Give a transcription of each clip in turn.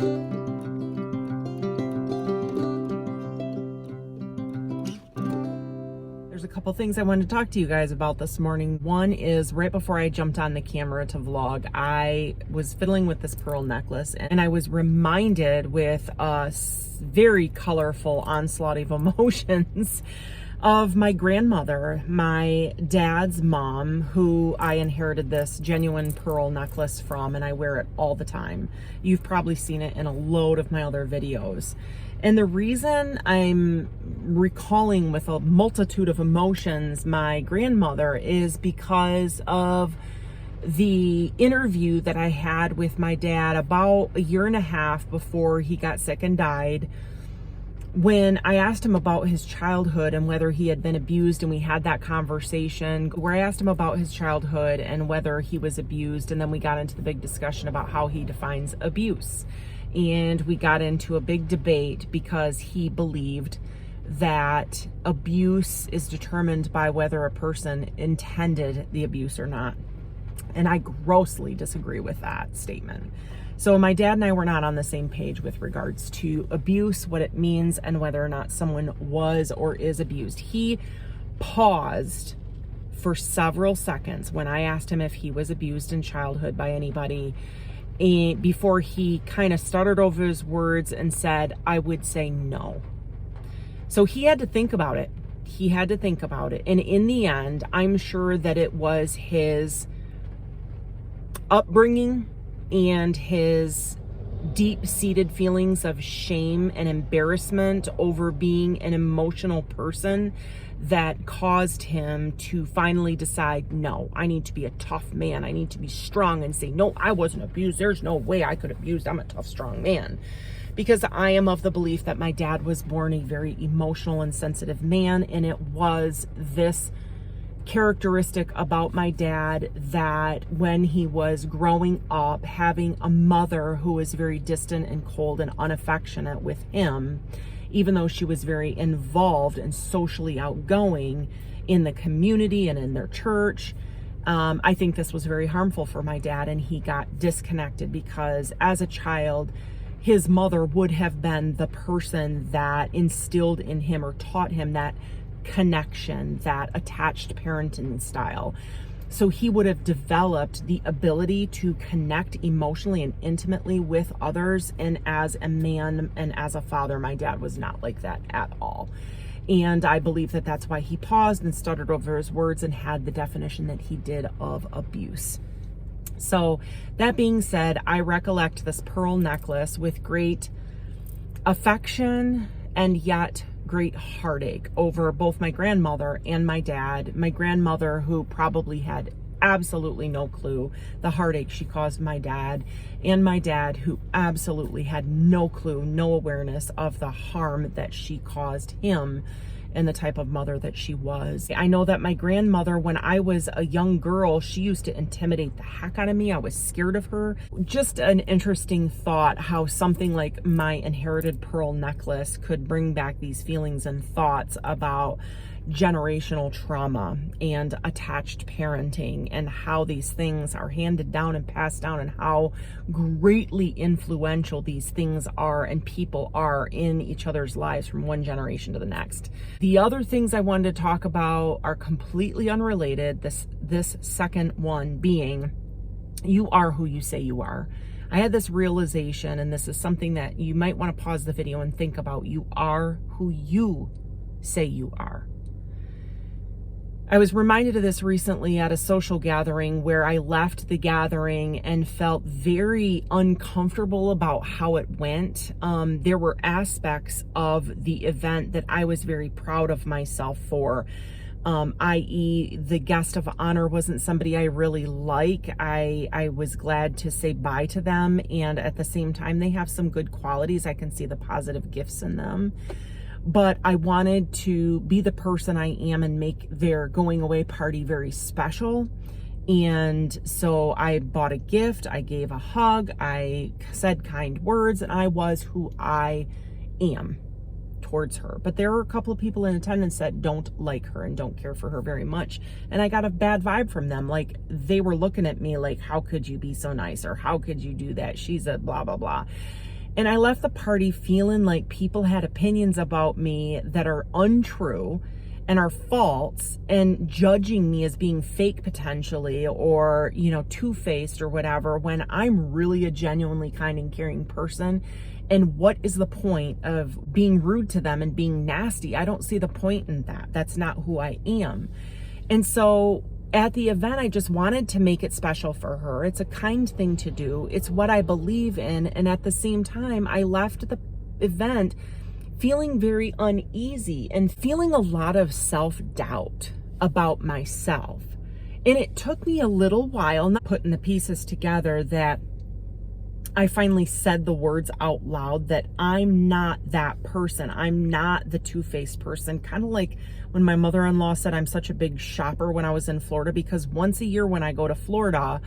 There's a couple things I wanted to talk to you guys about this morning. One is right before I jumped on the camera to vlog, I was fiddling with this pearl necklace and I was reminded with a very colorful onslaught of emotions of my grandmother, my dad's mom, who I inherited this genuine pearl necklace from, and I wear it all the time. You've probably seen it in a load of my other videos. And the reason I'm recalling with a multitude of emotions my grandmother is because of the interview that I had with my dad about a year and a half before he got sick and died, when I asked him about his childhood and whether he had been abused, and we had that conversation where I asked him about his childhood and whether he was abused, and then we got into the big discussion about how he defines abuse. And we got into a big debate because he believed that abuse is determined by whether a person intended the abuse or not. And I grossly disagree with that statement. So my dad and I were not on the same page with regards to abuse, what it means, and whether or not someone was or is abused. He paused for several seconds when I asked him if he was abused in childhood by anybody, and before he kind of stuttered over his words and said, I would say no. So he had to think about it. He had to think about it. And in the end, I'm sure that it was his upbringing and his deep-seated feelings of shame and embarrassment over being an emotional person that caused him to finally decide, no, I need to be a tough man. I need to be strong and say, no, I wasn't abused. There's no way I could abuse. I'm a tough, strong man. Because I am of the belief that my dad was born a very emotional and sensitive man, and it was this characteristic about my dad that when he was growing up, having a mother who was very distant and cold and unaffectionate with him, even though she was very involved and socially outgoing in the community and in their church, I think this was very harmful for my dad, and he got disconnected because as a child, his mother would have been the person that instilled in him or taught him that connection, that attached parenting style. So he would have developed the ability to connect emotionally and intimately with others. And as a man and as a father, my dad was not like that at all. And I believe that that's why he paused and stuttered over his words and had the definition that he did of abuse. So that being said, I recollect this pearl necklace with great affection and yet great heartache over both my grandmother and my dad. My grandmother, who probably had absolutely no clue the heartache she caused my dad, and my dad, who absolutely had no clue, no awareness of the harm that she caused him and the type of mother that she was. I know that my grandmother, when I was a young girl, she used to intimidate the heck out of me. I was scared of her. Just an interesting thought how something like my inherited pearl necklace could bring back these feelings and thoughts about generational trauma and attached parenting, and how these things are handed down and passed down, and how greatly influential these things are and people are in each other's lives from one generation to the next. The other things I wanted to talk about are completely unrelated. This second one being, you are who you say you are. I had this realization, and this is something that you might want to pause the video and think about. You are who you say you are. I was reminded of this recently at a social gathering where I left the gathering and felt very uncomfortable about how it went. There were aspects of the event that I was very proud of myself for, i.e. the guest of honor wasn't somebody I really like. I was glad to say bye to them, and at the same time, they have some good qualities. I can see the positive gifts in them. But I wanted to be the person I am and make their going away party very special. And so I bought a gift, I gave a hug, I said kind words, and I was who I am towards her. But there were a couple of people in attendance that don't like her and don't care for her very much. And I got a bad vibe from them. Like, they were looking at me like, how could you be so nice? Or how could you do that? She's a blah, blah, blah. And I left the party feeling like people had opinions about me that are untrue and are false, and judging me as being fake potentially, or, two-faced or whatever, when I'm really a genuinely kind and caring person. And what is the point of being rude to them and being nasty? I don't see the point in that. That's not who I am. And so at the event, I just wanted to make it special for her. It's a kind thing to do. It's what I believe in. And at the same time, I left the event feeling very uneasy and feeling a lot of self-doubt about myself. And it took me a little while, not putting the pieces together, that I finally said the words out loud that I'm not that person. I'm not the two-faced person. Kind of like when my mother-in-law said I'm such a big shopper when I was in Florida, because once a year when I go to Florida,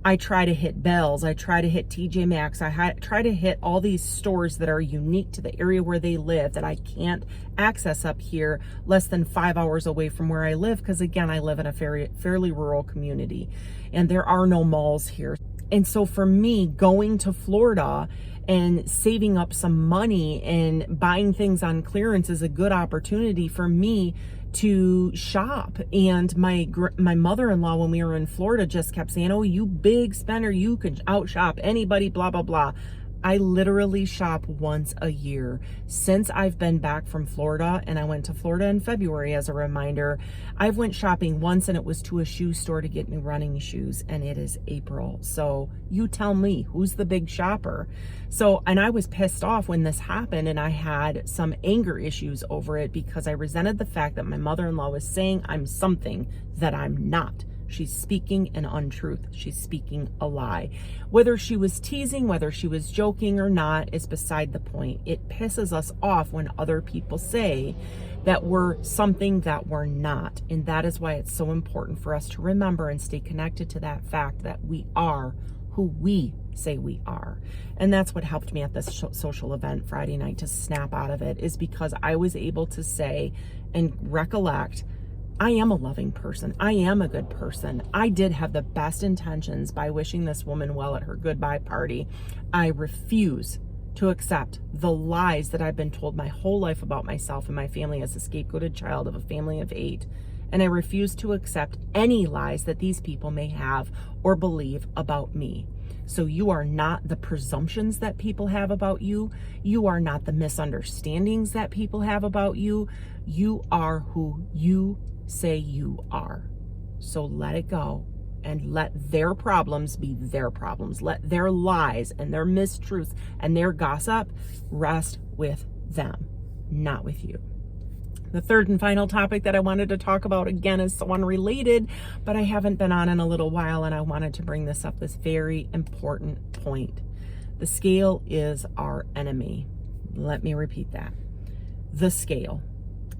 I try to hit Bells, I try to hit TJ Maxx, try to hit all these stores that are unique to the area where they live that I can't access up here less than 5 hours away from where I live, because again, I live in a fairly rural community and there are no malls here. And so for me, going to Florida and saving up some money and buying things on clearance is a good opportunity for me to shop. And my mother-in-law, when we were in Florida, just kept saying, "Oh, you big spender, you could outshop anybody, blah, blah, blah." I literally shop once a year since I've been back from Florida, and I went to Florida in February as a reminder. I've went shopping once, and it was to a shoe store to get new running shoes, and it is April. So you tell me, who's the big shopper? So, and I was pissed off when this happened, and I had some anger issues over it because I resented the fact that my mother-in-law was saying I'm something that I'm not. She's speaking an untruth. She's speaking a lie. Whether she was teasing, whether she was joking or not, is beside the point. It pisses us off when other people say that we're something that we're not. And that is why it's so important for us to remember and stay connected to that fact that we are who we say we are. And that's what helped me at this social event Friday night to snap out of it, is because I was able to say and recollect, I am a loving person. I am a good person. I did have the best intentions by wishing this woman well at her goodbye party. I refuse to accept the lies that I've been told my whole life about myself and my family as a scapegoated child of a family of 8. And I refuse to accept any lies that these people may have or believe about me. So you are not the presumptions that people have about you. You are not the misunderstandings that people have about you. You are who you say you are. So let it go and let their problems be their problems. Let their lies and their mistruths and their gossip rest with them, not with you. The third and final topic that I wanted to talk about, again, is so unrelated, but I haven't been on in a little while, and I wanted to bring this up, this very important point. The scale is our enemy. Let me repeat that. The scale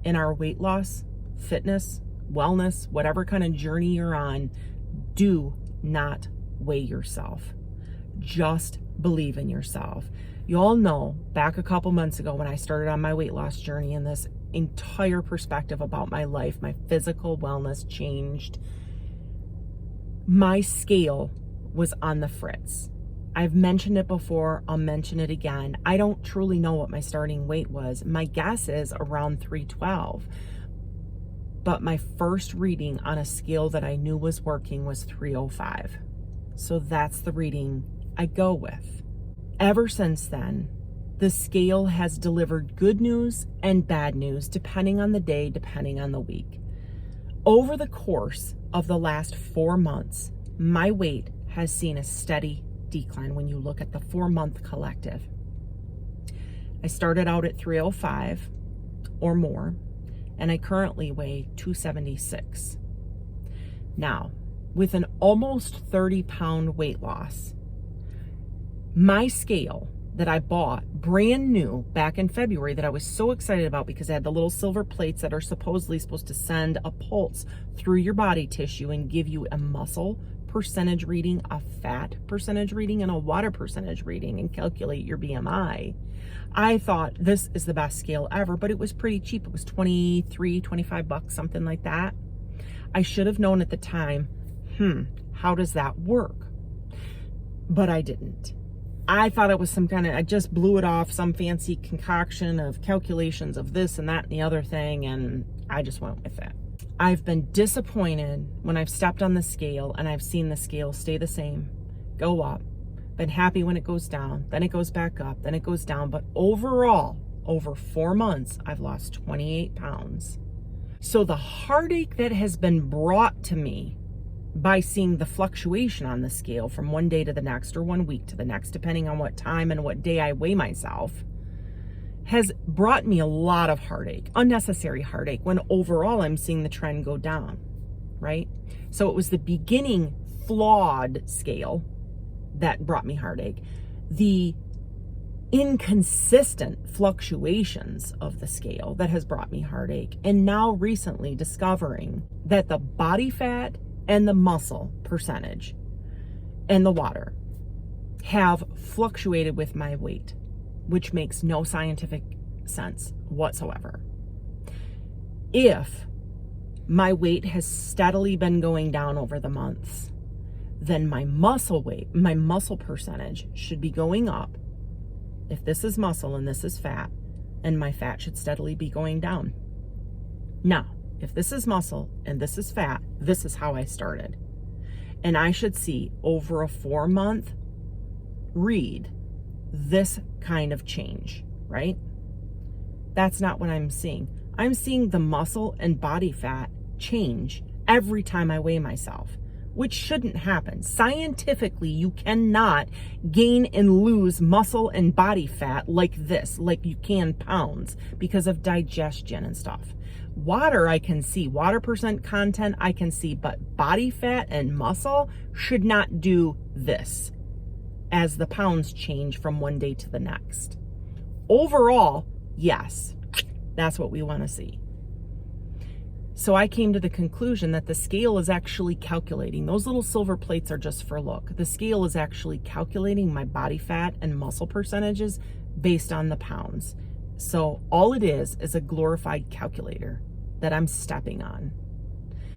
in our weight loss, fitness, wellness, whatever kind of journey you're on, do not weigh yourself. Just believe in yourself. You all know back a couple months ago when I started on my weight loss journey, and this entire perspective about my life, my physical wellness changed. My scale was on the fritz. I've mentioned it before, I'll mention it again. I don't truly know what my starting weight was. My guess is around 312. But my first reading on a scale that I knew was working was 305. So that's the reading I go with. Ever since then, the scale has delivered good news and bad news, depending on the day, depending on the week. Over the course of the last 4 months, my weight has seen a steady decline when you look at the 4-month collective. I started out at 305 or more, and I currently weigh 276. Now, with an almost 30-pound weight loss, my scale that I bought brand new back in February that I was so excited about because I had the little silver plates that are supposedly supposed to send a pulse through your body tissue and give you a muscle percentage reading, a fat percentage reading, and a water percentage reading and calculate your BMI. I thought this is the best scale ever, but it was pretty cheap. It was $25, something like that. I should have known at the time, how does that work? But I didn't. I thought it was I just blew it off, some fancy concoction of calculations of this and that and the other thing, and I just went with it. I've been disappointed when I've stepped on the scale and I've seen the scale stay the same, go up. Been happy when it goes down, then it goes back up, then it goes down. But overall, over 4 months, I've lost 28 pounds. So the heartache that has been brought to me by seeing the fluctuation on the scale from one day to the next or 1 week to the next, depending on what time and what day I weigh myself, has brought me a lot of heartache, unnecessary heartache, when overall I'm seeing the trend go down, right? So it was the beginning flawed scale that brought me heartache. The inconsistent fluctuations of the scale that has brought me heartache. And now recently discovering that the body fat and the muscle percentage and the water have fluctuated with my weight, which makes no scientific sense whatsoever. If my weight has steadily been going down over the months, then my muscle weight, my muscle percentage should be going up. If this is muscle and this is fat, and my fat should steadily be going down. Now, if this is muscle and this is fat, this is how I started. And I should see over a 4-month read this kind of change, right? That's not what I'm seeing. I'm seeing the muscle and body fat change every time I weigh myself, which shouldn't happen. Scientifically, you cannot gain and lose muscle and body fat like this, like you can pounds, because of digestion and stuff. Water, I can see. Water percent content, I can see. But body fat and muscle should not do this as the pounds change from one day to the next. Overall, yes, that's what we want to see. So I came to the conclusion that the scale is actually calculating. Those little silver plates are just for look. The scale is actually calculating my body fat and muscle percentages based on the pounds. So all it is a glorified calculator that I'm stepping on.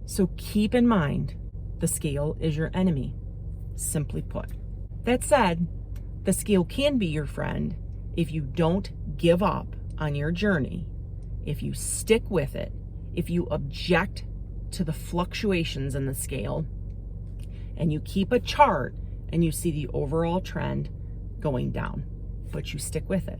So keep in mind, the scale is your enemy, simply put. That said, the scale can be your friend if you don't give up on your journey, if you stick with it, if you object to the fluctuations in the scale, and you keep a chart and you see the overall trend going down, but you stick with it.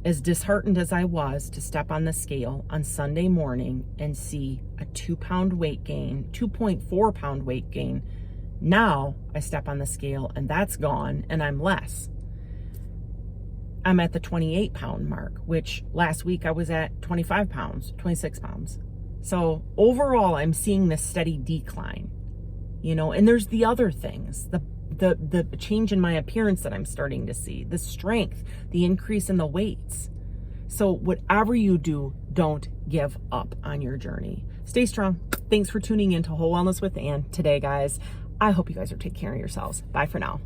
As disheartened as I was to step on the scale on Sunday morning and see a 2-pound weight gain, 2.4 pound weight gain, now I step on the scale and that's gone and I'm less. I'm at the 28 pound mark, which last week I was at 25 pounds, 26 pounds. So overall, I'm seeing this steady decline, and there's the other things, the change in my appearance that I'm starting to see, the strength, the increase in the weights. So whatever you do, don't give up on your journey. Stay strong. Thanks for tuning in to Whole Wellness with Ann today, guys. I hope you guys are taking care of yourselves. Bye for now.